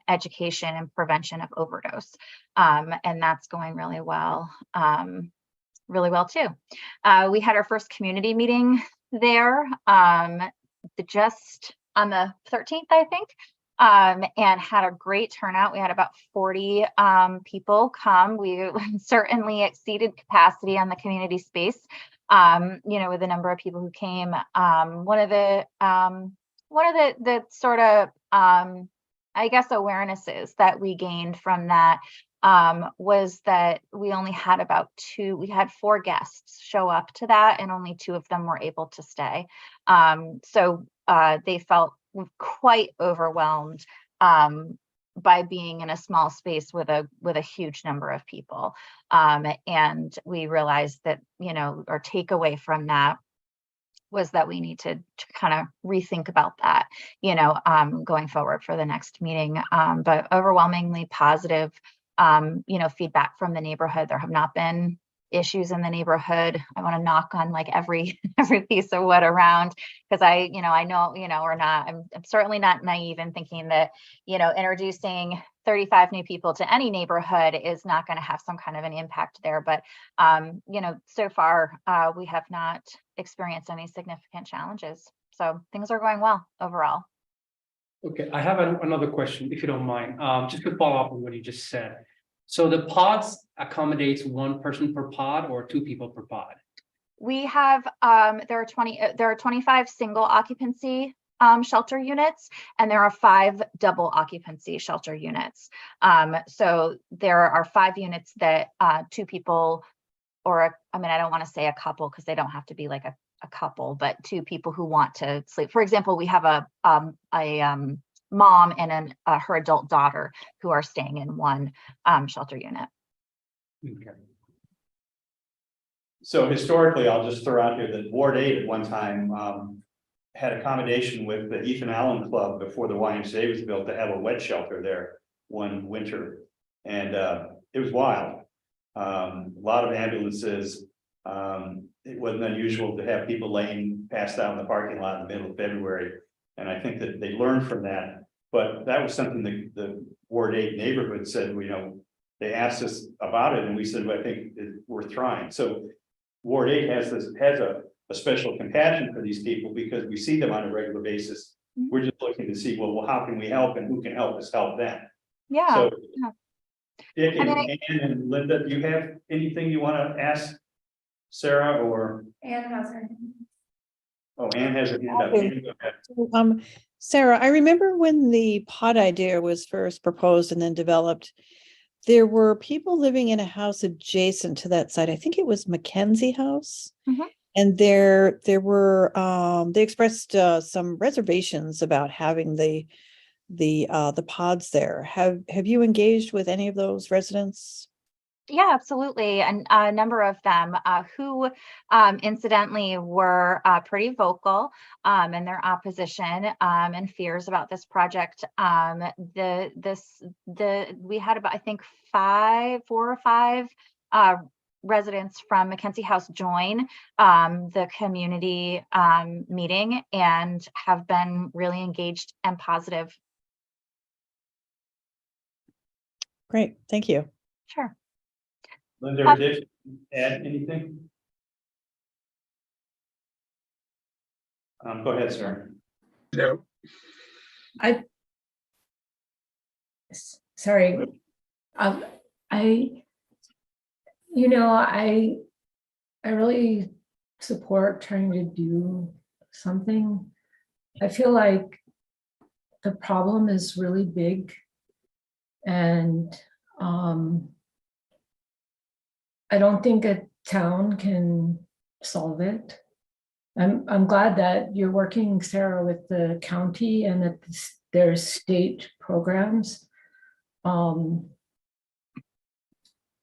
education and prevention of overdose. And that's going really well. Really well too. We had our first community meeting there just on the 13th, I think. and had a great turnout. We had about 40 people come. We certainly exceeded capacity on the community space, with the number of people who came. One of the sort of, I guess, awarenesses that we gained from that was that we only had we had 4 guests show up to that, and only 2 of them were able to stay. So they felt quite overwhelmed by being in a small space with a huge number of people. And we realized that, our takeaway from that was that we need to kind of rethink about that, going forward for the next meeting. But overwhelmingly positive, feedback from the neighborhood. There have not been issues in the neighborhood. I want to knock on like every piece of wood around, because I know, I'm certainly not naive in thinking that, introducing 35 new people to any neighborhood is not going to have some kind of an impact there. But, so far, we have not experienced any significant challenges. So things are going well overall. Okay, I have another question, if you don't mind, just to follow up on what you just said. So the pods accommodates 1 person per pod or 2 people per pod? We have, there are 25 single occupancy shelter units, and there are 5 double occupancy shelter units. So there are 5 units that 2 people, or I don't want to say a couple because they don't have to be like a couple, but 2 people who want to sleep. For example, we have a mom and her adult daughter who are staying in 1 shelter unit. Okay. So historically, I'll just throw out here that Ward 8 at one time had accommodation with the Ethan Allen Club before the YMCA was built to have a wet shelter there one winter. And it was wild. A lot of ambulances. It wasn't unusual to have people laying passed out in the parking lot in the middle of February. And I think that they learned from that. But that was something that the Ward 8 neighborhood said, they asked us about it, and we said, well, I think it's worth trying. So Ward 8 has a special compassion for these people because we see them on a regular basis. Mm-hmm. We're just looking to see, well, how can we help and who can help us help them? Yeah. So, Yeah. Dick and Ann and Linda, do you have anything you want to ask Sarah or? Anne has her. Oh, Ann has her hand up. Ann, go ahead. Sarah, I remember when the pod idea was first proposed and then developed, there were people living in a house adjacent to that site. I think it was Mackenzie House. Mm-hmm. And there were they expressed some reservations about having the pods there. Have you engaged with any of those residents? Yeah, absolutely. And a number of them who incidentally were pretty vocal in their opposition and fears about this project. We had about, I think, 4 or 5 residents from Mackenzie House join the community meeting and have been really engaged and positive. Great, thank you. Sure. Linda or Dick, add anything? Go ahead, sir. No, Sorry. I really support trying to do something. I feel like the problem is really big, and I don't think a town can solve it. I'm glad that you're working, Sarah, with the county and that there's state programs. I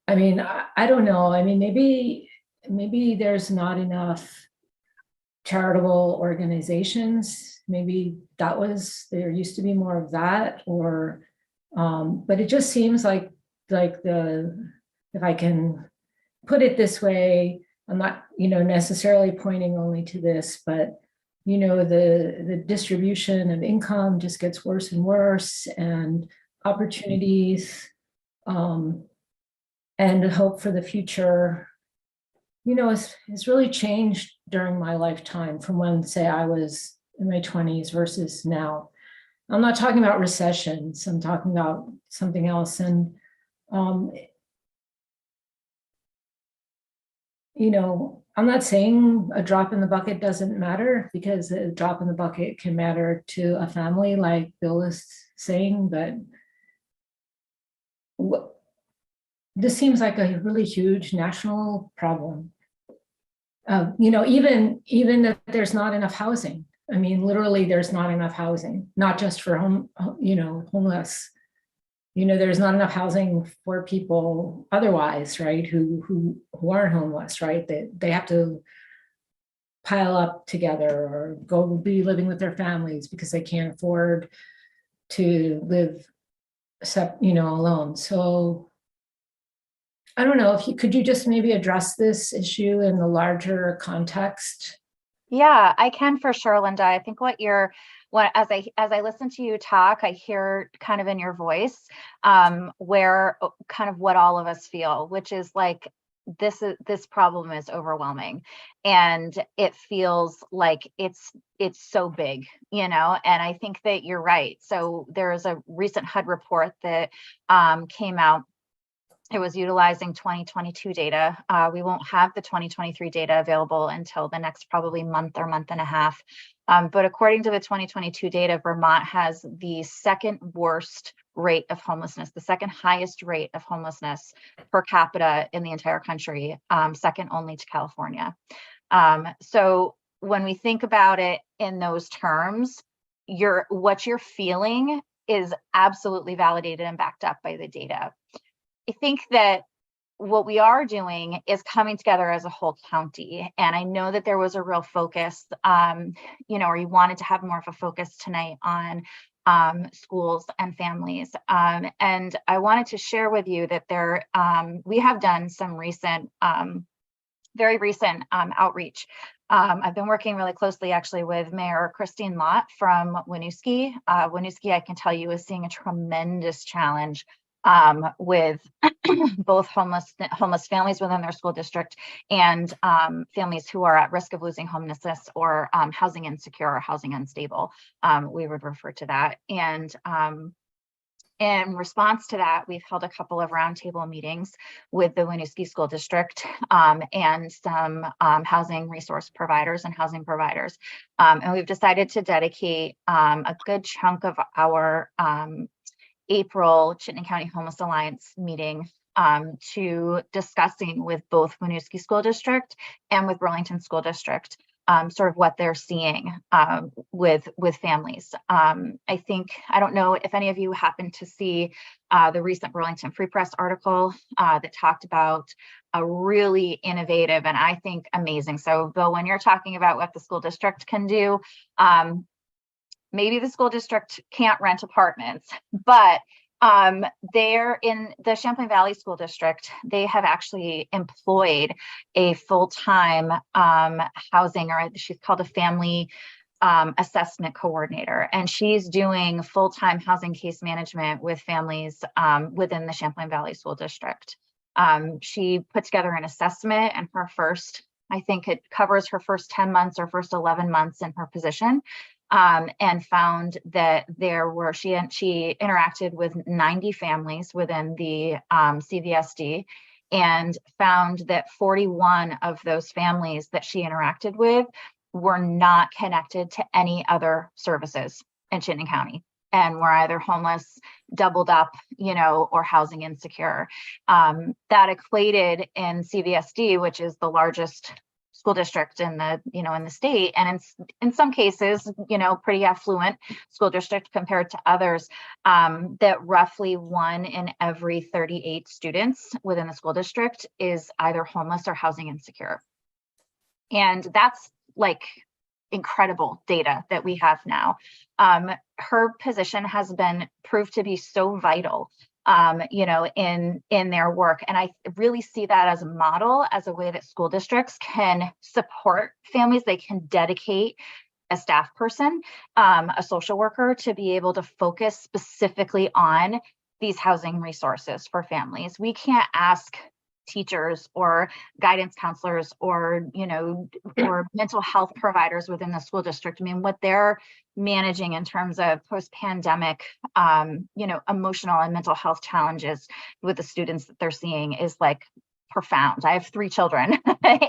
don't know. Maybe there's not enough charitable organizations. Maybe there used to be more of that, or but it just seems like if I can put it this way, I'm not, necessarily pointing only to this, but, the distribution of income just gets worse and worse, and opportunities and hope for the future, it's really changed during my lifetime from when, say, I was in my 20s versus now. I'm not talking about recessions. I'm talking about something else. And, I'm not saying a drop in the bucket doesn't matter, because a drop in the bucket can matter to a family, like Bill is saying, but this seems like a really huge national problem. Even if there's not enough housing. I mean, literally, there's not enough housing, not just for homeless. There's not enough housing for people otherwise, right? Who aren't homeless, right? They have to pile up together or go be living with their families because they can't afford to live alone. So I don't know if could you just maybe address this issue in the larger context? Yeah, I can for sure, Linda. I think as I listen to you talk, I hear kind of in your voice where kind of what all of us feel, which is like this problem is overwhelming, and it feels like it's so big, and I think that you're right. So there's a recent HUD report that came out. It was utilizing 2022 data. We won't have the 2023 data available until the next probably month or month and a half. But according to the 2022 data, Vermont has the second worst rate of homelessness, the second highest rate of homelessness per capita in the entire country, second only to California. So when we think about it in those terms, what you're feeling is absolutely validated and backed up by the data. I think that what we are doing is coming together as a whole county. And I know that there was a real focus, or you wanted to have more of a focus tonight on schools and families. And I wanted to share with you that we have done some very recent outreach. I've been working really closely actually with Mayor Christine Lott from Winooski. Winooski, I can tell you, is seeing a tremendous challenge with both homeless families within their school district and families who are at risk of losing homelessness or housing insecure or housing unstable. We would refer to that. And in response to that, we've held a couple of roundtable meetings with the Winooski School District and some housing resource providers and housing providers. And we've decided to dedicate a good chunk of our April Chittenden County Homeless Alliance meeting to discussing with both Winooski School District and with Burlington School District sort of what they're seeing with families. I don't know if any of you happened to see the recent Burlington Free Press article that talked about a really innovative and I think amazing. So Bill, when you're talking about what the school district can do, maybe the school district can't rent apartments, but they're in the Champlain Valley School District. They have actually employed a full-time housing, or she's called a family assessment coordinator, and she's doing full-time housing case management with families within the Champlain Valley School District. She put together an assessment, and I think it covers her first 10 months or first 11 months in her position. And found that she interacted with 90 families within the CVSD, and found that 41 of those families that she interacted with were not connected to any other services in Chittenden County and were either homeless, doubled up, or housing insecure. That equated in CVSD, which is the largest school district in the state, and in some cases, pretty affluent school district compared to others, that roughly 1 in every 38 students within the school district is either homeless or housing insecure. And that's like incredible data that we have now. Her position has been proved to be so vital in their work. And I really see that as a model, as a way that school districts can support families. They can dedicate a staff person, a social worker, to be able to focus specifically on these housing resources for families. We can't ask teachers or guidance counselors or, you know, or mental health providers within the school district. I mean, what they're managing in terms of post-pandemic, you know, emotional and mental health challenges with the students that they're seeing is like profound. I have 3 children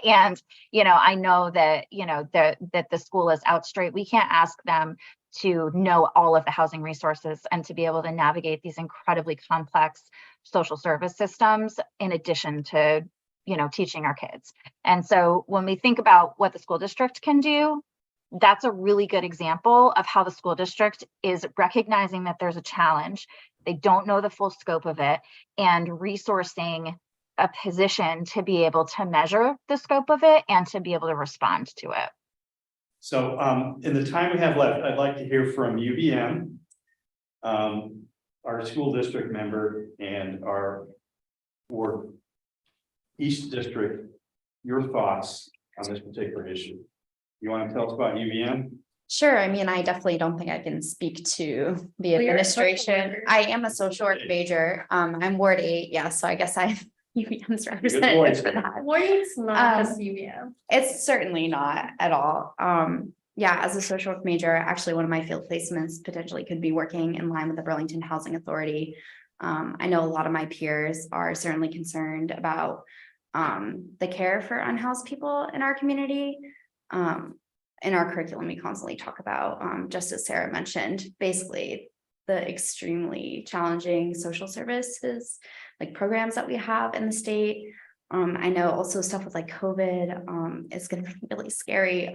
and, you know, I know that, you know, that the school is out straight. We can't ask them to know all of the housing resources and to be able to navigate these incredibly complex social service systems in addition to, you know, teaching our kids. And so when we think about what the school district can do, that's a really good example of how the school district is recognizing that there's a challenge. They don't know the full scope of it and resourcing a position to be able to measure the scope of it and to be able to respond to it. So in the time we have left, I'd like to hear from UVM, our school district member and our Ward East District, your thoughts on this particular issue. You want to tell us about UVM? Sure. I mean, I definitely don't think I can speak to the Well, you're a social administration. worker. I am a social work major. I'm Ward 8, yeah, so I guess I'm UVM's voice. representative for that. Warriors not Um, just UVM. It's certainly not at all. Yeah, as a social work major, actually one of my field placements potentially could be working in line with the Burlington Housing Authority. I know a lot of my peers are certainly concerned about the care for unhoused people in our community. In our curriculum, we constantly talk about, just as Sarah mentioned, basically the extremely challenging social services, like programs that we have in the state. I know also stuff with like COVID is going to be really scary.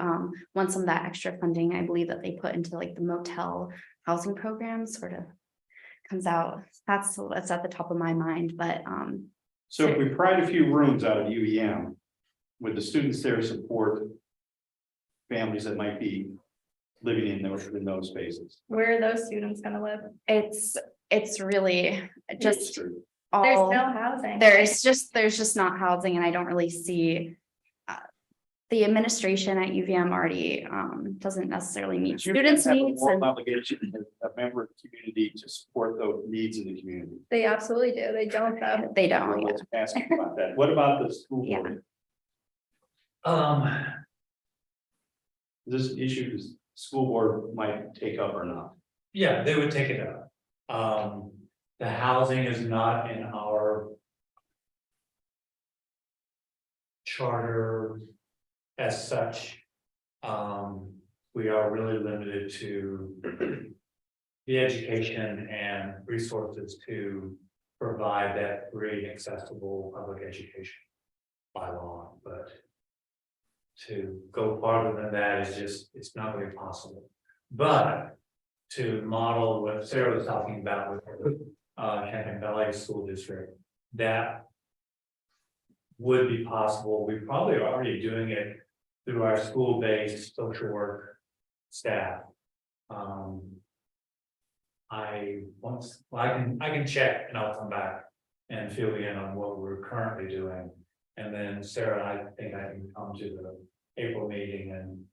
Once some of that extra funding, I believe that they put into like the motel housing program sort of comes out. That's at the top of my mind, but So if we pried a few rooms out of UVM, would the students there support families that might be living in those spaces? Where are those students gonna live? it's really just True. There's all. no housing. There's just not housing, and I don't really see. The administration at UVM already doesn't necessarily meet You students' have a needs, moral and obligation as a member of the community to support those needs in the community. They absolutely do. They don't though. they Well, don't. let's ask you about that. What about the school Yeah. board? This issue, the school board might take up or not? Yeah, they would take it up. The housing is not in our charter as such. We are really limited to the education and resources to provide that free and accessible public education by law, but to go farther than that is just, it's not really possible. But to model what Sarah was talking about with Champaign Valley School District, that would be possible. We probably are already doing it through our school-based social work staff. I can check and I'll come back and fill you in on what we're currently doing. And then Sarah, I think I can come to the April meeting and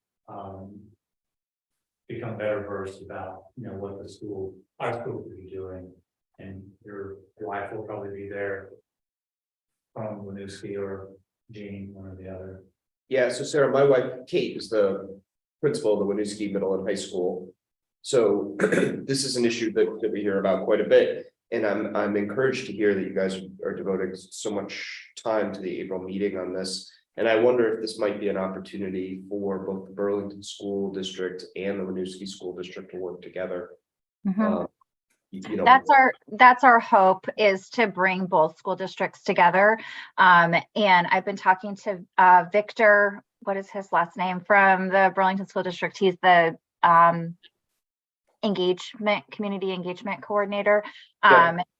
become better versed about, you know, what our school could be doing. And your wife will probably be there from Winooski or Jean, one or the other. Yeah, so Sarah, my wife Kate is the principal of the Winooski Middle and High School. So this is an issue that we hear about quite a bit. And I'm encouraged to hear that you guys are devoting so much time to the April meeting on this. And I wonder if this might be an opportunity for both the Burlington School District and the Winooski School District to work together. Mhm. You know, That's our hope, is to bring both school districts together. And I've been talking to Victor, what is his last name, from the Burlington School District. He's the community engagement coordinator.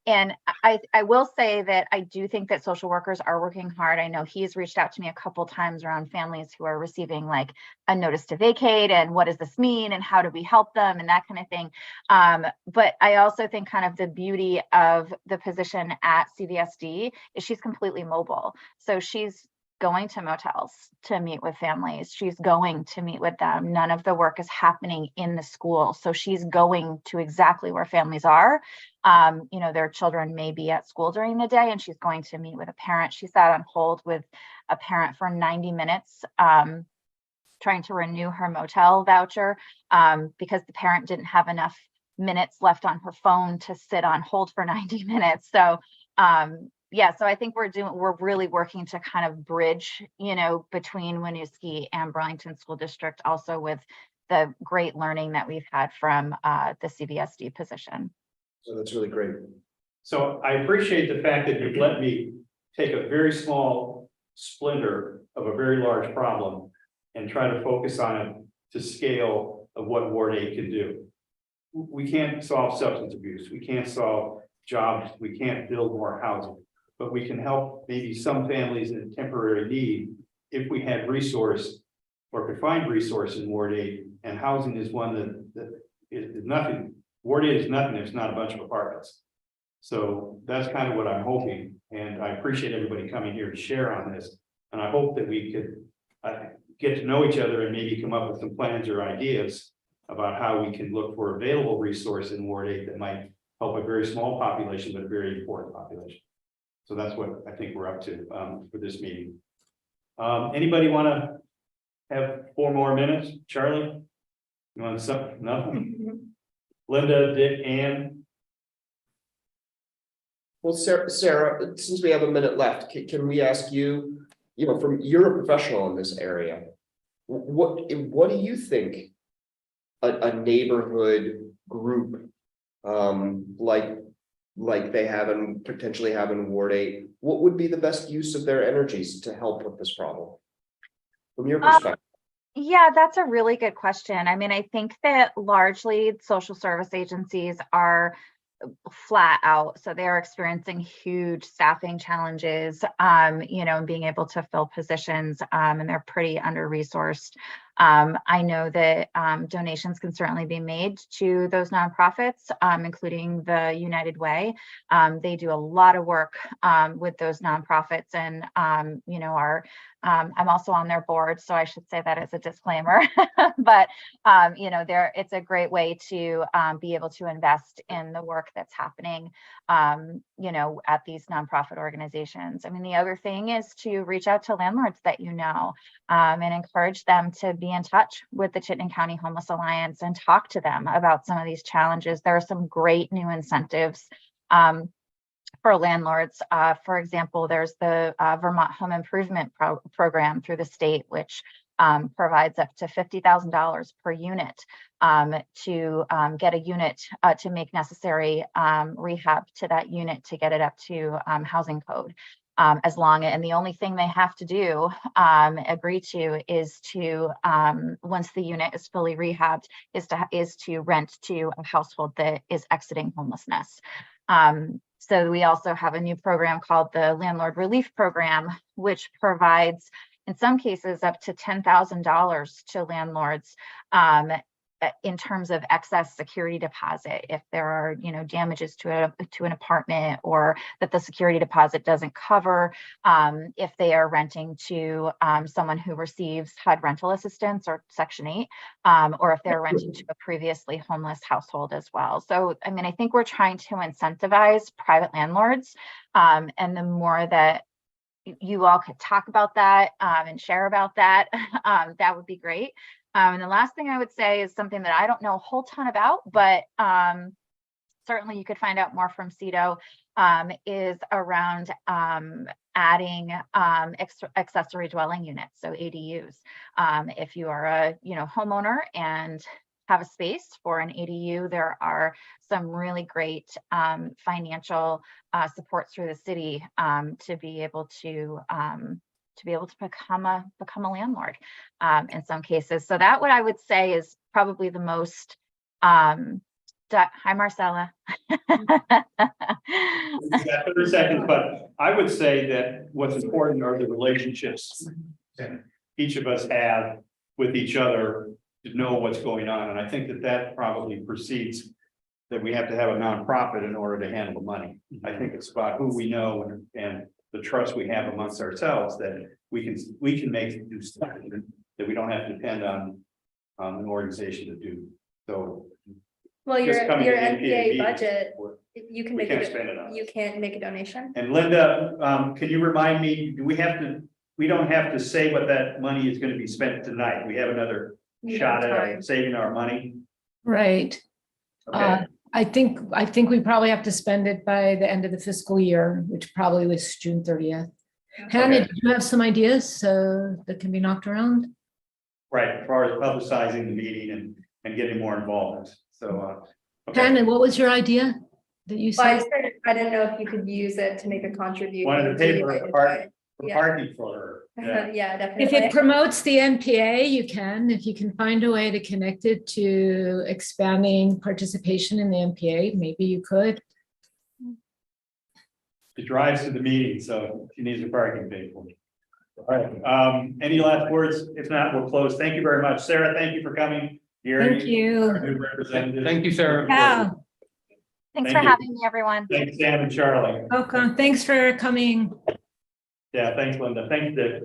And I will say that I do think that social workers are working hard. I know he's reached out to me a couple times around families who are receiving like a notice to vacate and what does this mean and how do we help them and that kind of thing. But I also think kind of the beauty of the position at CVSD is she's completely mobile. So she's going to motels to meet with families. She's going to meet with them. None of the work is happening in the school. So she's going to exactly where families are. You know, their children may be at school during the day and she's going to meet with a parent. She sat on hold with a parent for 90 minutes, trying to renew her motel voucher because the parent didn't have enough minutes left on her phone to sit on hold for 90 minutes. So yeah, so I think we're really working to kind of bridge, you know, between Winooski and Burlington School District, also with the great learning that we've had from the CBSD position. So that's really great. So I appreciate the fact that you've let me take a very small splinter of a very large problem and try to focus on it to scale of what Ward 8 can do. We can't solve substance abuse. We can't solve jobs. We can't build more housing, but we can help maybe some families in temporary need if we had resource or could find resource in Ward 8. And housing is one that is nothing. Ward 8 is nothing. There's not a bunch of apartments. So that's kind of what I'm hoping. And I appreciate everybody coming here to share on this. And I hope that we could get to know each other and maybe come up with some plans or ideas about how we can look for available resource in Ward 8 that might help a very small population, but a very important population. So that's what I think we're up to for this meeting. Anybody want to have 4 more minutes? Charlie? You want something? Nothing? Linda, Dick, Ann? Well, Sarah, since we have a minute left, can we ask you, you know, you're a professional in this area. What do you think a neighborhood group like they have and potentially have in Ward 8, what would be the best use of their energies to help with this problem from your perspective? Yeah, that's a really good question. I mean, I think that largely social service agencies are flat out. So they are experiencing huge staffing challenges, you know, and being able to fill positions, and they're pretty under-resourced. I know that donations can certainly be made to those nonprofits, including the United Way. They do a lot of work with those nonprofits, and you know, I'm also on their board, so I should say that as a disclaimer. But you know, it's a great way to be able to invest in the work that's happening, you know, at these nonprofit organizations. I mean, the other thing is to reach out to landlords that you know, and encourage them to be in touch with the Chittenden County Homeless Alliance and talk to them about some of these challenges. There are some great new incentives for landlords. For example, there's the Vermont Home Improvement Program through the state, which provides up to $50,000 per unit to get a unit to make necessary rehab to that unit to get it up to housing code. And the only thing they have to do, agree to, is to, once the unit is fully rehabbed, is to rent to a household that is exiting homelessness. So we also have a new program called the Landlord Relief Program, which provides, in some cases, up to $10,000 to landlords in terms of excess security deposit if there are, you know, damages to an apartment, or that the security deposit doesn't cover if they are renting to someone who receives HUD rental assistance or Section 8, or if they're renting to a previously homeless household as well. So, I mean, I think we're trying to incentivize private landlords, and the more that you all could talk about that and share about that, that would be great. And the last thing I would say is something that I don't know a whole ton about, but certainly you could find out more from CEDO, is around adding accessory dwelling units, so ADUs. If you are a homeowner and have a space for an ADU, there are some really great financial support through the city to be able to become a landlord in some cases. So that, what I would say, is probably the most hi Marcella. We've got 30 seconds, but I would say that what's important are the relationships that each of us have with each other to know what's going on. And I think that probably precedes that we have to have a nonprofit in order to handle the money. I think it's about who we know and the trust we have amongst ourselves that we can make do stuff that we don't have to depend on an organization to do. So Well, your just coming to NPA NPA meetings, budget, we're- you can we make can't it, spend it on you this. can't make a donation. And Linda, can you remind me, we don't have to say what that money is gonna be spent tonight. We have another You shot have at time. saving our money. Right. Okay, I think we probably have to spend it by the end of the fiscal year, which probably was June 30th. Hannah, Okay. do you have some ideas that can be knocked around? right, as far as publicizing the meeting and getting more involved, so, okay. Hannah, what was your idea that you Well, said? I didn't know if you could use it to make a contribution. Wanted to pay for United a Way. Yeah. parking for her. Yeah. Yeah, If definitely. it promotes the NPA, you can. If you can find a way to connect it to expanding participation in the NPA, maybe you could. She drives to the meeting, so she needs a parking paid for. All right, any last words? If not, we'll close. Thank you very much. Sarah, thank you for coming. Gary, Thank you. our new representative. Thank you, Sarah. Yeah, Thanks Thank for you. having me, everyone. Thanks, Sam and Charlie. welcome. Thanks for coming. Yeah, thanks, Linda. Thanks, Dick.